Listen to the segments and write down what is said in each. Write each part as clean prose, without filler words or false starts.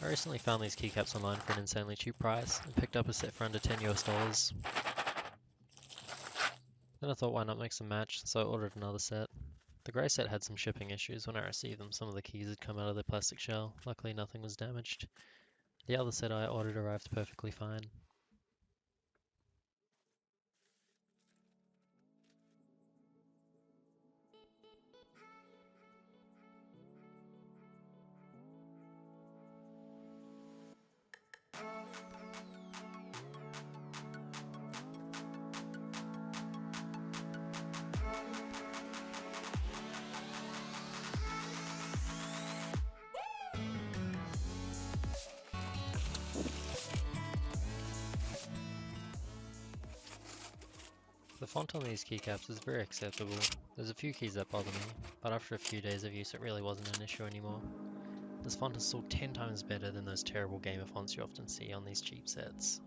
I recently found these keycaps online for an insanely cheap price and picked up a set for under $10 US. Then I thought why not mix and match, so I ordered another set. The grey set had some shipping issues. When I received them, some of the keys had come out of their plastic shell. Luckily nothing was damaged. The other set I ordered arrived perfectly fine. The font on these keycaps is very acceptable. There's a few keys that bother me, but after a few days of use it really wasn't an issue anymore. This font is still 10 times better than those terrible gamer fonts you often see on these cheap sets.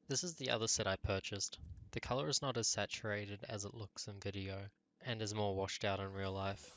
This is the other set I purchased. The color is not as saturated as it looks in video, and is more washed out in real life.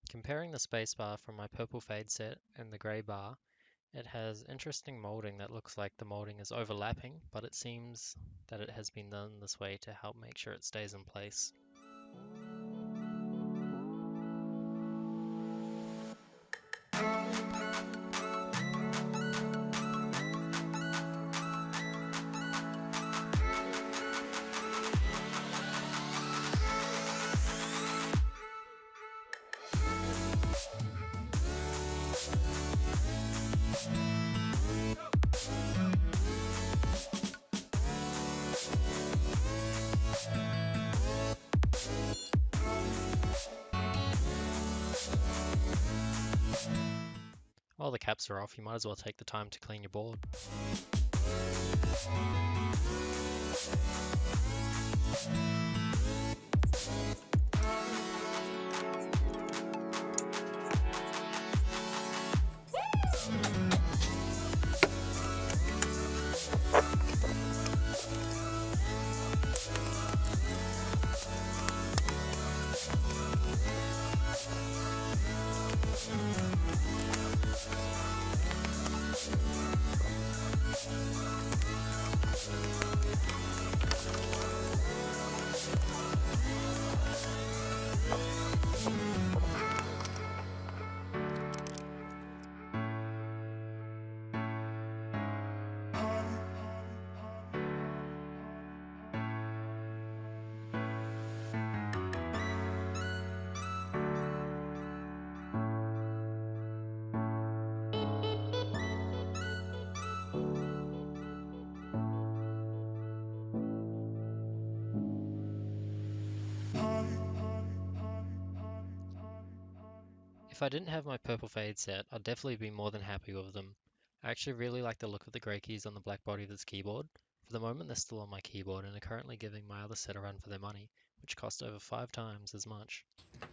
Comparing the spacebar from my purple fade set and the grey bar, it has interesting molding that looks like the molding is overlapping, but it seems that it has been done this way to help make sure it stays in place. While the caps are off, you might as well take the time to clean your board. If I didn't have my purple fade set, I'd definitely be more than happy with them. I actually really like the look of the grey keys on the black body of this keyboard. For the moment they're still on my keyboard and are currently giving my other set a run for their money, which cost over 5 times as much.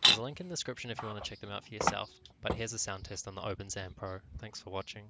There's a link in the description if you want to check them out for yourself, but here's a sound test on the OpenZam Pro. Thanks for watching.